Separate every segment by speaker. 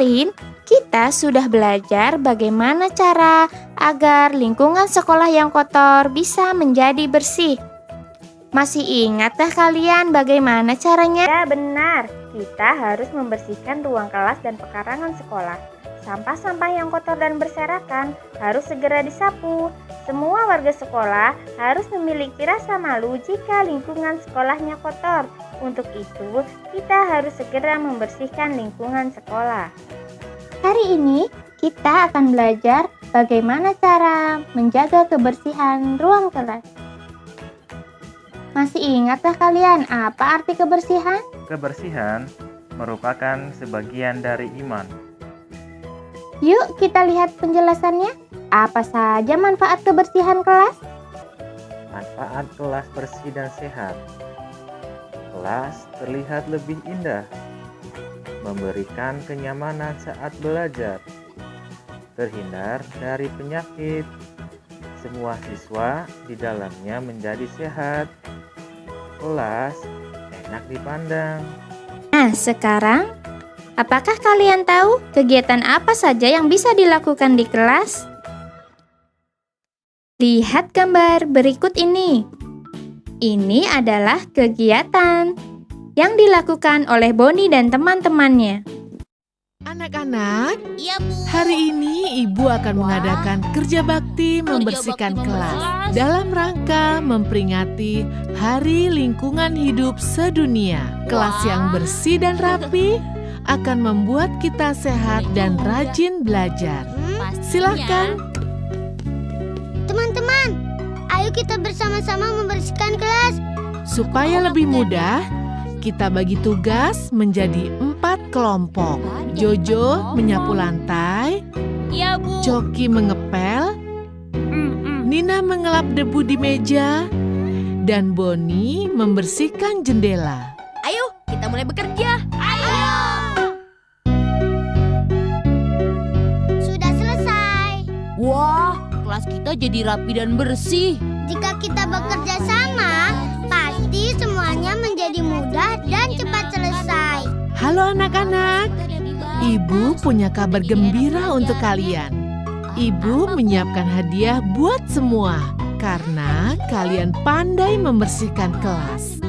Speaker 1: Kemarin kita sudah belajar bagaimana cara agar lingkungan sekolah yang kotor bisa menjadi bersih. Masih ingatkah kalian bagaimana caranya?
Speaker 2: Ya benar, kita harus membersihkan ruang kelas dan pekarangan sekolah. Sampah-sampah yang kotor dan berserakan harus segera disapu. Semua warga sekolah harus memiliki rasa malu jika lingkungan sekolahnya kotor. Untuk itu, kita harus segera membersihkan lingkungan sekolah.
Speaker 1: Hari ini kita akan belajar bagaimana cara menjaga kebersihan ruang kelas. Masih ingatkah kalian apa arti kebersihan?
Speaker 3: Kebersihan merupakan sebagian dari iman.
Speaker 1: Yuk kita lihat penjelasannya. Apa saja manfaat kebersihan kelas?
Speaker 3: Manfaat kelas bersih dan sehat. Kelas terlihat lebih indah, memberikan kenyamanan saat belajar, terhindar dari penyakit. Semua siswa di dalamnya menjadi sehat. Kelas enak dipandang.
Speaker 1: Nah, sekarang apakah kalian tahu kegiatan apa saja yang bisa dilakukan di kelas? Lihat gambar berikut ini. Ini adalah kegiatan yang dilakukan oleh Boni dan teman-temannya.
Speaker 4: Anak-anak,
Speaker 5: Iya, Bu.
Speaker 4: hari ini Ibu akan mengadakan kerja bakti membersihkan kelas dalam rangka memperingati Hari Lingkungan Hidup Sedunia. Kelas yang bersih dan rapi akan membuat kita sehat dan rajin belajar. Silahkan.
Speaker 5: Teman-teman, ayo kita bersama-sama membersihkan kelas.
Speaker 4: Supaya lebih mudah, kita bagi tugas menjadi 4 kelompok. Jojo menyapu lantai,
Speaker 5: Iya, Bu.
Speaker 4: Coki mengepel, Nina mengelap debu di meja, dan Boni membersihkan jendela.
Speaker 5: Ayo, kita mulai bekerja. Ayo. Sudah selesai. Wah, kelas kita jadi rapi dan bersih. Jika kita bekerja sama, pasti semuanya menjadi mudah dan cepat selesai.
Speaker 4: Halo anak-anak, Ibu punya kabar gembira untuk kalian. Ibu menyiapkan hadiah buat semua karena kalian pandai membersihkan kelas.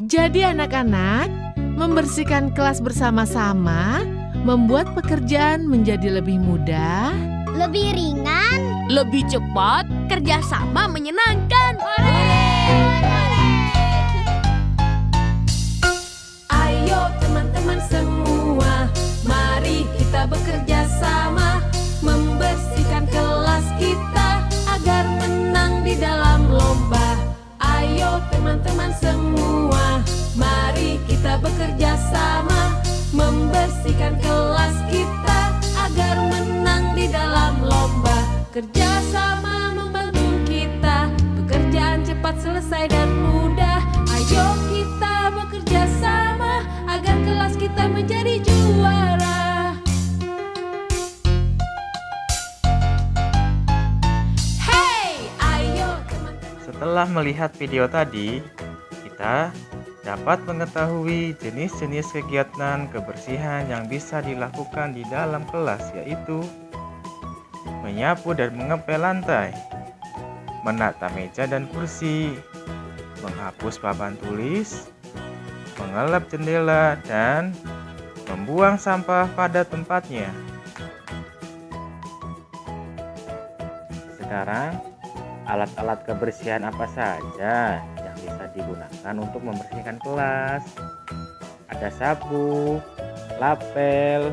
Speaker 4: Jadi anak-anak, membersihkan kelas bersama-sama membuat pekerjaan menjadi lebih mudah,
Speaker 5: Lebih ringan, lebih cepat, kerjasama menyenangkan.
Speaker 6: Ayo teman-teman semua, mari kita bekerja sama, membersihkan kelas kita agar menang di dalam lomba. Ayo teman-teman semua, mari kita bekerja sama, membersihkan kelas kita agar menang di dalam lomba. Kerja sama membantu kita, pekerjaan cepat selesai dan mudah. Ayo kita bekerja sama agar kelas kita menjadi juara. Hey, ayo teman-teman.
Speaker 3: Setelah melihat video tadi, kita dapat mengetahui jenis-jenis kegiatan kebersihan yang bisa dilakukan di dalam kelas, yaitu menyapu dan mengepel lantai, menata meja dan kursi, menghapus papan tulis, mengelap jendela, dan membuang sampah pada tempatnya. Sekarang, alat-alat kebersihan apa saja yang bisa digunakan untuk membersihkan kelas? Ada sapu, lapel,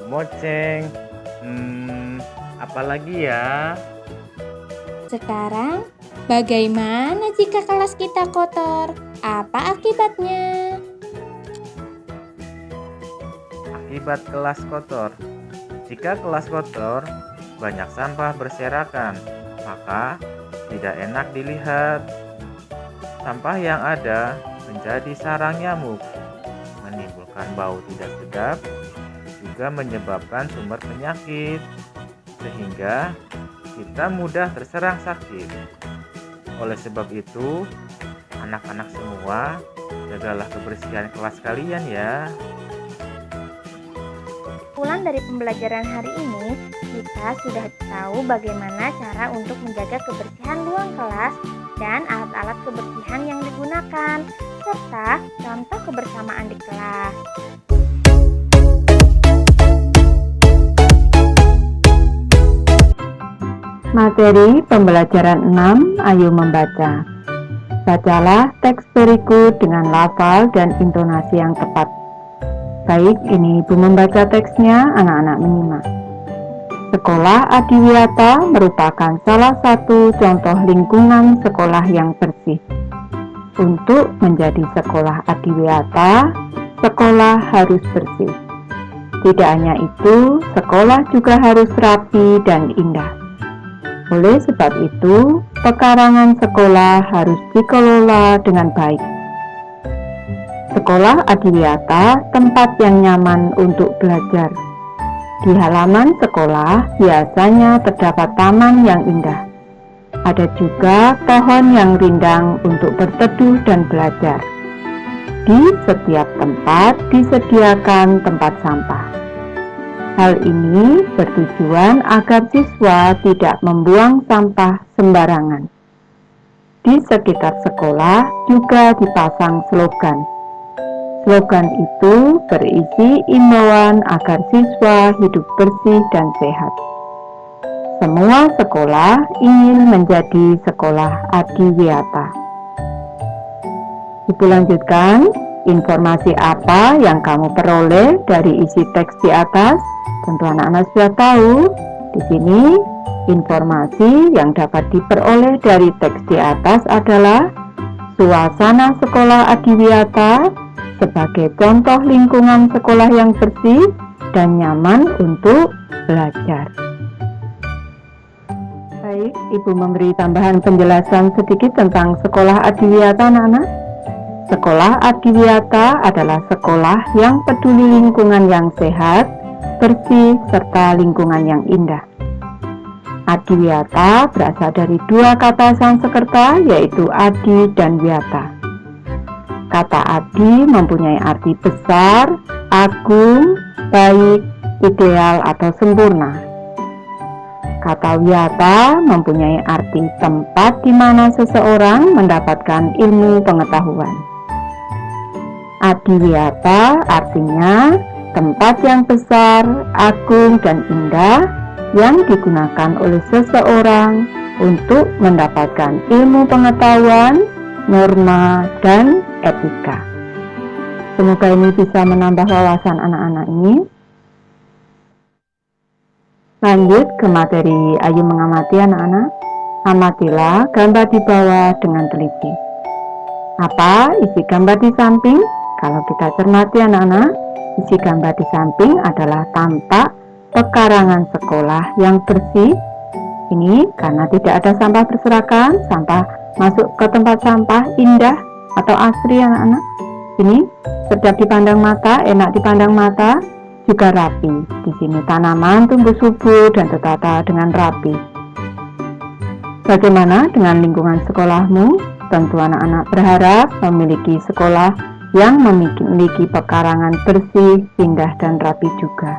Speaker 3: moceng, apalagi ya?
Speaker 1: Sekarang, bagaimana jika kelas kita kotor? Apa akibatnya?
Speaker 3: Akibat kelas kotor. Jika kelas kotor, banyak sampah berserakan, maka tidak enak dilihat. Sampah yang ada menjadi sarang nyamuk, menimbulkan bau tidak sedap, juga menyebabkan sumber penyakit, sehingga kita mudah terserang sakit. Oleh sebab itu, anak-anak semua, jagalah kebersihan kelas kalian ya.
Speaker 2: dari pembelajaran hari ini, kita sudah tahu bagaimana cara untuk menjaga kebersihan ruang kelas dan alat-alat kebersihan yang digunakan, serta contoh kebersamaan di kelas.
Speaker 7: Materi pembelajaran 6, ayo membaca. Bacalah teks berikut dengan lafal dan intonasi yang tepat. Baik, ini Ibu membaca teksnya, anak-anak menyimak. Sekolah Adiwiyata merupakan salah satu contoh lingkungan sekolah yang bersih. Untuk menjadi sekolah Adiwiyata, sekolah harus bersih. Tidak hanya itu, sekolah juga harus rapi dan indah. Oleh sebab itu, pekarangan sekolah harus dikelola dengan baik. Sekolah Adiwiyata tempat yang nyaman untuk belajar. Di halaman sekolah biasanya terdapat taman yang indah. Ada juga pohon yang rindang untuk berteduh dan belajar. Di setiap tempat disediakan tempat sampah. Hal ini bertujuan agar siswa tidak membuang sampah sembarangan. Di sekitar sekolah juga dipasang slogan. Slogan itu berisi imbauan agar siswa hidup bersih dan sehat. Semua sekolah ingin menjadi sekolah Adiwiyata. Ibu lanjutkan, informasi apa yang kamu peroleh dari isi teks di atas? Tentu anak-anak sudah tahu. Di sini informasi yang dapat diperoleh dari teks di atas adalah suasana sekolah Adiwiyata sebagai contoh lingkungan sekolah yang bersih dan nyaman untuk belajar. Baik, Ibu memberi tambahan penjelasan sedikit tentang sekolah Adiwiyata, anak-anak. Sekolah Adiwiyata adalah sekolah yang peduli lingkungan yang sehat, bersih, serta lingkungan yang indah. Adiwiyata berasal dari dua kata Sanskerta, yaitu adi dan wiyata. Kata adi mempunyai arti besar, agung, baik, ideal, atau sempurna. Kata wiyata mempunyai arti tempat di mana seseorang mendapatkan ilmu pengetahuan. Adiwiyata artinya tempat yang besar, agung, dan indah yang digunakan oleh seseorang untuk mendapatkan ilmu pengetahuan, norma, dan etika. Semoga ini bisa menambah wawasan anak-anak ini. Lanjut ke materi ayo mengamati anak-anak. Amatilah gambar di bawah dengan teliti. Apa isi gambar di samping? Kalau kita cermati anak-anak, isi gambar di samping adalah tampak pekarangan sekolah yang bersih. Ini karena tidak ada sampah berserakan, sampah masuk ke tempat sampah indah atau asri anak-anak. Ini sedap dipandang mata, enak dipandang mata, juga rapi. Di sini tanaman tumbuh subur dan tertata dengan rapi. Bagaimana dengan lingkungan sekolahmu? Tentu anak-anak berharap memiliki sekolah yang memiliki pekarangan bersih, indah, dan rapi juga.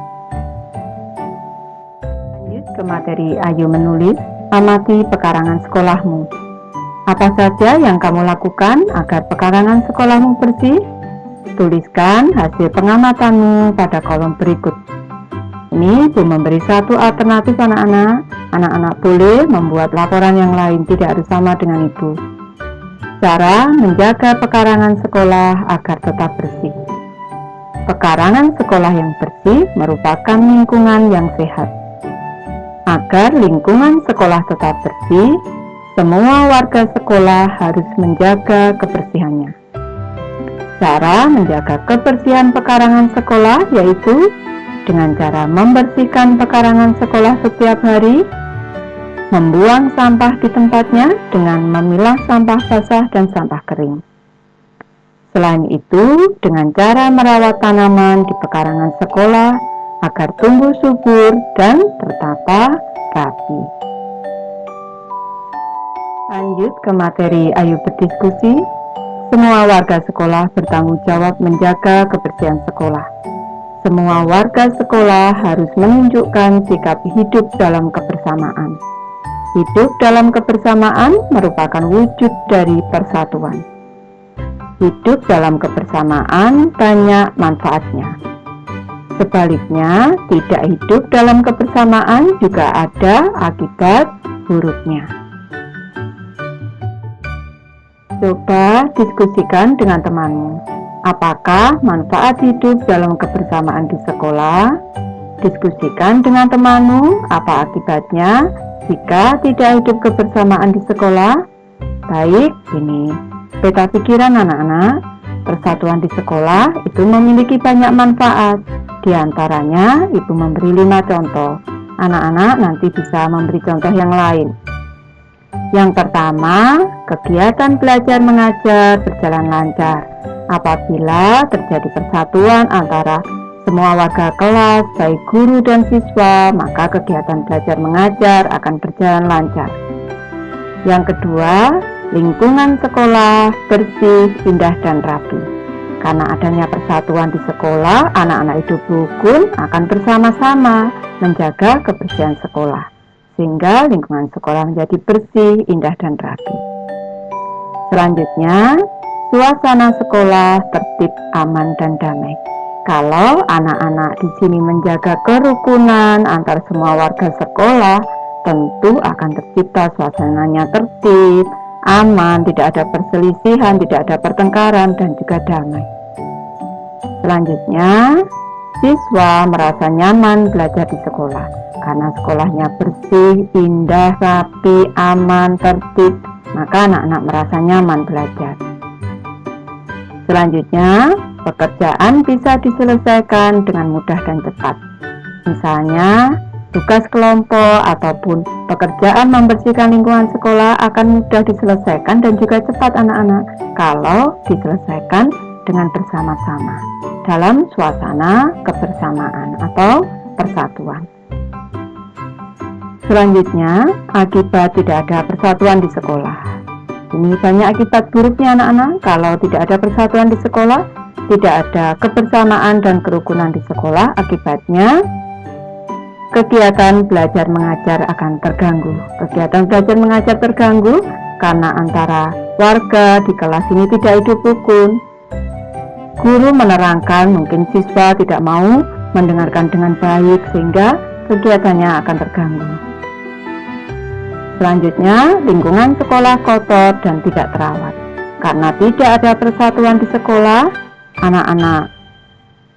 Speaker 7: Lanjut ke materi ayo menulis. Amati pekarangan sekolahmu. Apa saja yang kamu lakukan agar pekarangan sekolahmu bersih? Tuliskan hasil pengamatanmu pada kolom berikut. Ini Ibu memberi satu alternatif anak-anak. Anak-anak boleh membuat laporan yang lain, tidak harus sama dengan Ibu. Cara menjaga pekarangan sekolah agar tetap bersih. Pekarangan sekolah yang bersih merupakan lingkungan yang sehat. Agar lingkungan sekolah tetap bersih, semua warga sekolah harus menjaga kebersihannya. Cara menjaga kebersihan pekarangan sekolah yaitu dengan cara membersihkan pekarangan sekolah setiap hari, membuang sampah di tempatnya dengan memilah sampah basah dan sampah kering. Selain itu, dengan cara merawat tanaman di pekarangan sekolah agar tumbuh subur dan tertata rapi. Lanjut ke materi ayo berdiskusi. Semua warga sekolah bertanggung jawab menjaga kebersihan sekolah. Semua warga sekolah harus menunjukkan sikap hidup dalam kebersamaan. Hidup dalam kebersamaan merupakan wujud dari persatuan. Hidup dalam kebersamaan banyak manfaatnya. Sebaliknya, tidak hidup dalam kebersamaan juga ada akibat buruknya. Coba diskusikan dengan temanmu. Apakah manfaat hidup dalam kebersamaan di sekolah? Diskusikan dengan temanmu apa akibatnya jika tidak hidup kebersamaan di sekolah. Baik, ini peta pikiran anak-anak. Persatuan di sekolah itu memiliki banyak manfaat. Di antaranya, ibu memberi 5 contoh. Anak-anak nanti bisa memberi contoh yang lain. Yang pertama, kegiatan belajar mengajar berjalan lancar. Apabila terjadi persatuan antara semua warga kelas, baik guru dan siswa, maka kegiatan belajar mengajar akan berjalan lancar. Yang kedua, lingkungan sekolah bersih, indah, dan rapi. Karena adanya persatuan di sekolah, anak-anak hidup rukun akan bersama-sama menjaga kebersihan sekolah, sehingga lingkungan sekolah menjadi bersih, indah, dan rapi. Selanjutnya, suasana sekolah tertib, aman, dan damai. Kalau anak-anak di sini menjaga kerukunan antar semua warga sekolah, tentu akan tercipta suasananya tertib, aman, tidak ada perselisihan, tidak ada pertengkaran, dan juga damai. Selanjutnya, siswa merasa nyaman belajar di sekolah karena sekolahnya bersih, indah, rapi, aman, tertib, maka anak-anak merasa nyaman belajar. Selanjutnya, pekerjaan bisa diselesaikan dengan mudah dan cepat. Misalnya, tugas kelompok ataupun pekerjaan membersihkan lingkungan sekolah akan mudah diselesaikan dan juga cepat anak-anak kalau diselesaikan dengan bersama-sama dalam suasana kebersamaan atau persatuan. Selanjutnya, akibat tidak ada persatuan di sekolah. Ini banyak akibat buruknya anak-anak. Kalau tidak ada persatuan di sekolah, tidak ada kebersamaan dan kerukunan di sekolah, akibatnya kegiatan belajar mengajar akan terganggu. Kegiatan belajar mengajar terganggu karena antara warga di kelas ini tidak hidup rukun. Guru menerangkan, mungkin siswa tidak mau mendengarkan dengan baik sehingga kegiatannya akan terganggu. Selanjutnya, lingkungan sekolah kotor dan tidak terawat. Karena tidak ada persatuan di sekolah, anak-anak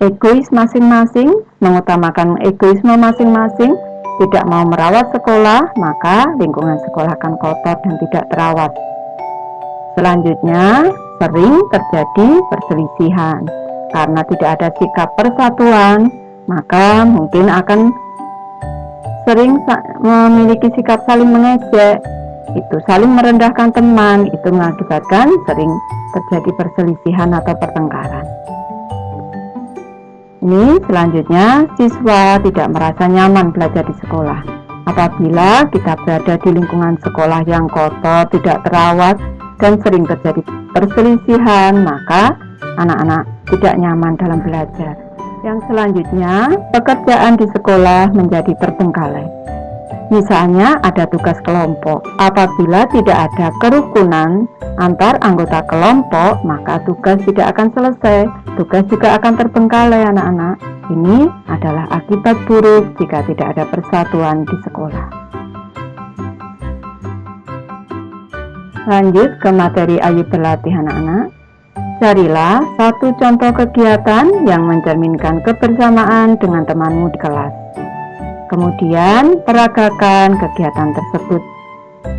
Speaker 7: egois masing-masing, mengutamakan egoisme masing-masing, tidak mau merawat sekolah, maka lingkungan sekolah akan kotor dan tidak terawat. Selanjutnya, sering terjadi perselisihan. Karena tidak ada sikap persatuan, maka mungkin akan sering memiliki sikap saling mengejek, itu saling merendahkan teman, itu mengakibatkan sering terjadi perselisihan atau pertengkaran. Ini selanjutnya, siswa tidak merasa nyaman belajar di sekolah. Apabila kita berada di lingkungan sekolah yang kotor, tidak terawat, dan sering terjadi perselisihan, maka anak-anak tidak nyaman dalam belajar. Yang selanjutnya, pekerjaan di sekolah menjadi terbengkalai. Misalnya ada tugas kelompok. Apabila tidak ada kerukunan antar anggota kelompok, maka tugas tidak akan selesai. Tugas juga akan terbengkalai anak-anak. Ini adalah akibat buruk jika tidak ada persatuan di sekolah. Lanjut ke materi Ayo Berlatih anak-anak. Carilah satu contoh kegiatan yang mencerminkan kebersamaan dengan temanmu di kelas. Kemudian peragakan kegiatan tersebut.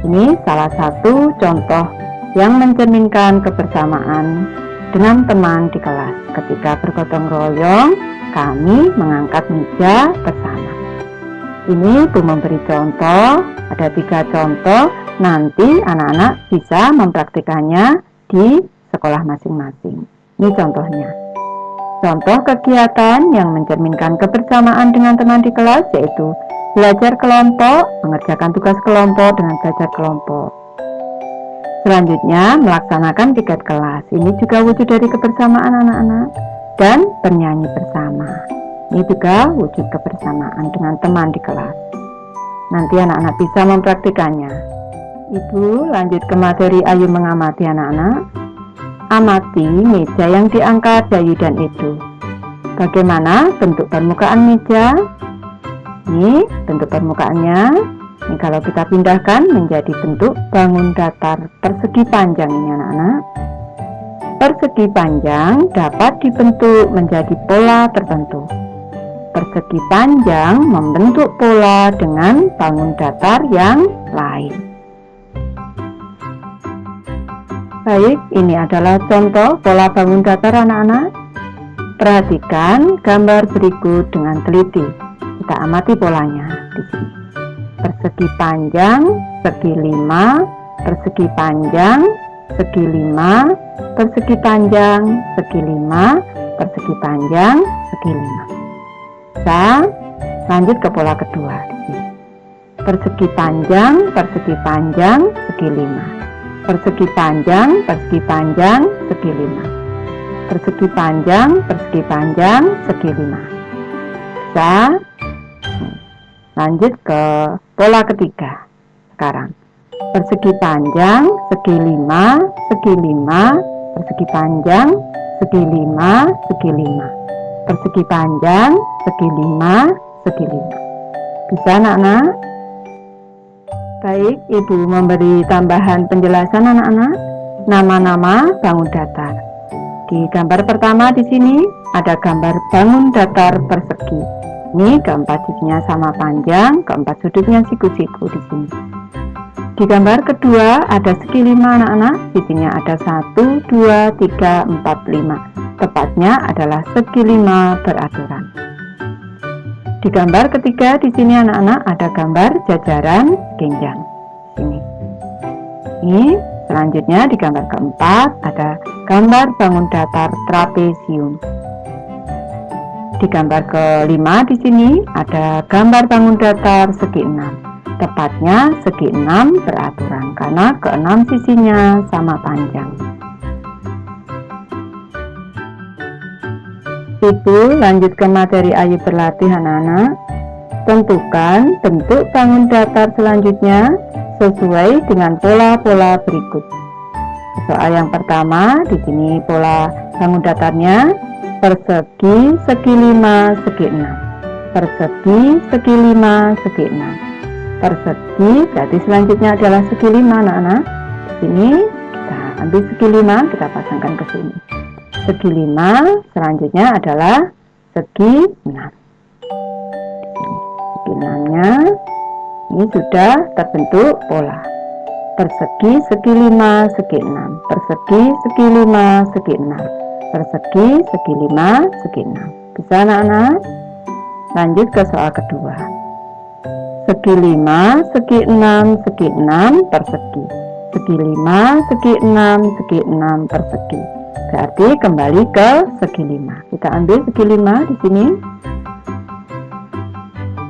Speaker 7: Ini salah satu contoh yang mencerminkan kebersamaan dengan teman di kelas. Ketika bergotong royong, kami mengangkat meja bersama. Ini Ibu memberi contoh, ada 3 contoh. Nanti anak-anak bisa mempraktikannya di sekolah masing-masing. Ini contohnya. Contoh kegiatan yang mencerminkan kebersamaan dengan teman di kelas yaitu belajar kelompok, mengerjakan tugas kelompok dengan belajar kelompok. Selanjutnya, melaksanakan piket kelas. Ini juga wujud dari kebersamaan anak-anak dan bernyanyi bersama. Ini juga wujud kebersamaan dengan teman di kelas. Nanti anak-anak bisa mempraktikannya. Ibu lanjut ke materi Ayu mengamati anak-anak. Amati meja yang diangkat Bayu dan Edo. Bagaimana bentuk permukaan meja? Ini bentuk permukaannya. Ini kalau kita pindahkan menjadi bentuk bangun datar persegi panjang ini anak-anak. Persegi panjang dapat dibentuk menjadi pola tertentu. Persegi panjang membentuk pola dengan bangun datar yang lain. Baik, ini adalah contoh pola bangun datar anak-anak. Perhatikan gambar berikut dengan teliti. Kita amati polanya di sini. Persegi panjang, segi 5, persegi panjang, segi 5, persegi panjang, segi 5, persegi panjang, segi 5. Kita lanjut ke pola kedua di sini. Persegi panjang, persegi panjang, segi 5. Persegi panjang, persegi panjang, segi 5. Persegi panjang, persegi panjang, segi 5. Bisa. Lanjut ke pola ketiga. Sekarang persegi panjang, segi 5, segi 5, persegi panjang, segi 5, segi 5. Persegi panjang, segi 5, segi 5. Bisa anak-anak? Baik, Ibu memberi tambahan penjelasan anak-anak. Nama-nama bangun datar. Di gambar pertama di sini ada gambar bangun datar persegi. Ini keempat sisinya sama panjang, keempat sudutnya siku-siku di sini. Di gambar kedua ada segi 5 anak-anak. Sisinya ada 1, 2, 3, 4, 5. Tepatnya adalah segi 5 beraturan. Di gambar ketiga di sini anak-anak ada gambar jajaran genjang. Sini. Ini selanjutnya di gambar keempat ada gambar bangun datar trapesium. Di gambar kelima di sini ada gambar bangun datar segi 6. Tepatnya segi 6 beraturan karena ke-6 sisinya sama panjang. Ibu lanjut ke materi Ayu berlatih anak-anak. Tentukan bentuk bangun datar selanjutnya sesuai dengan pola-pola berikut. Soal yang pertama di sini pola bangun datarnya persegi, segi 5, segi 6. Persegi, segi 5, segi 6. Persegi berarti selanjutnya adalah segi 5 anak-anak. Di sini kita ambil segi 5, kita pasangkan ke sini. Segi 5 selanjutnya adalah segi 6. Segi 6-nya ini sudah terbentuk pola. Persegi, segi 5, segi 6. Persegi, segi 5, segi 6. Persegi, segi 5, segi 6. Bisa anak-anak? Lanjut ke soal kedua. Segi 5, segi 6, segi 6, persegi. Segi 5, segi 6, segi 6, persegi. Berarti kembali ke segi 5. Kita ambil segi 5 di sini.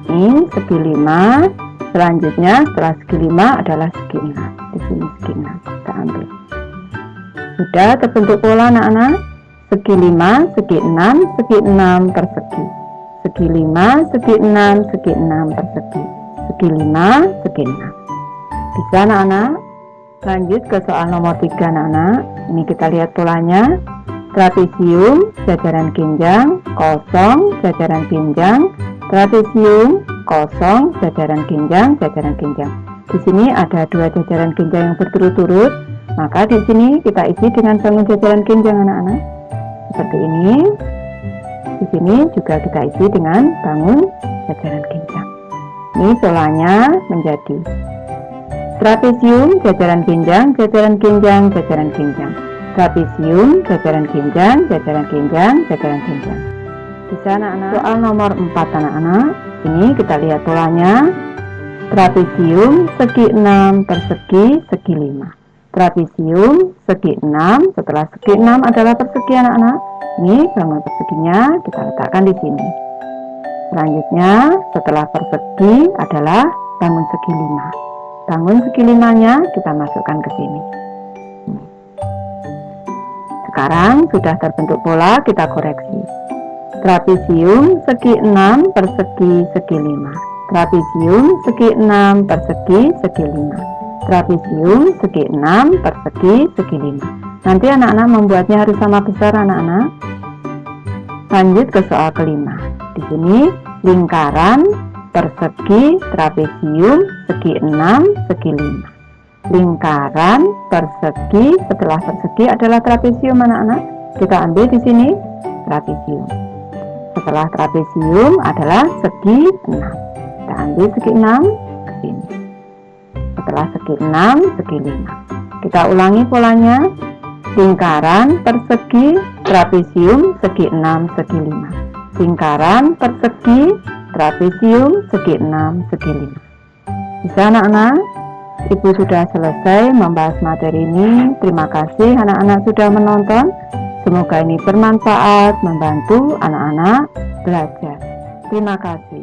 Speaker 7: Ini segi 5. Selanjutnya setelah segi 5 adalah segi 6. Di sini segi 6. Kita ambil. Sudah terbentuk pola anak-anak. Segi 5, segi 6, segi 6, persegi. Segi 5, segi 6, segi 6, persegi. Segi 5, segi 6. Bisa anak-anak? Lanjut ke soal nomor 3 anak-anak. Ini kita lihat polanya. Trapesium, jajaran genjang, kosong, jajaran genjang. Trapesium, kosong, jajaran genjang, jajaran genjang. Di sini ada 2 jajaran genjang yang berturut-turut. Maka di sini kita isi dengan bangun jajaran genjang anak-anak. Seperti ini. Di sini juga kita isi dengan bangun jajaran genjang. Ini polanya menjadi trapesium, jajaran genjang, jajaran genjang, jajaran genjang. Trapesium, jajaran genjang, jajaran genjang, jajaran genjang. Bisa anak-anak? Soal nomor 4 anak-anak. Ini kita lihat polanya. Trapesium, segi 6, persegi, segi 5. Trapesium, segi 6. Setelah segi 6 adalah persegi anak-anak. Ini bangun perseginya kita letakkan di sini. Selanjutnya setelah persegi adalah bangun segi 5. Bangun segi 5-nya kita masukkan ke sini. Sekarang sudah terbentuk pola, kita koreksi. Trapesium segi 6 persegi segi 5. Trapesium segi 6 persegi segi 5. Trapesium segi 6 persegi segi 5. Nanti anak-anak membuatnya harus sama besar anak-anak. Lanjut ke soal kelima. Di sini lingkaran, persegi, trapesium, segi 6, segi 5. Lingkaran, persegi, setelah persegi adalah trapesium anak-anak. Kita ambil di sini trapesium. Setelah trapesium adalah segi 6. Kita ambil segi 6 ke sini. Setelah segi 6, segi 5. Kita ulangi polanya. Lingkaran, persegi, trapesium, segi 6, segi 5. Lingkaran, persegi, trapesium, segi 6, segi 5. Bisa anak-anak? Ibu sudah selesai membahas materi ini. Terima kasih anak-anak sudah menonton. Semoga ini bermanfaat, membantu anak-anak belajar. Terima kasih.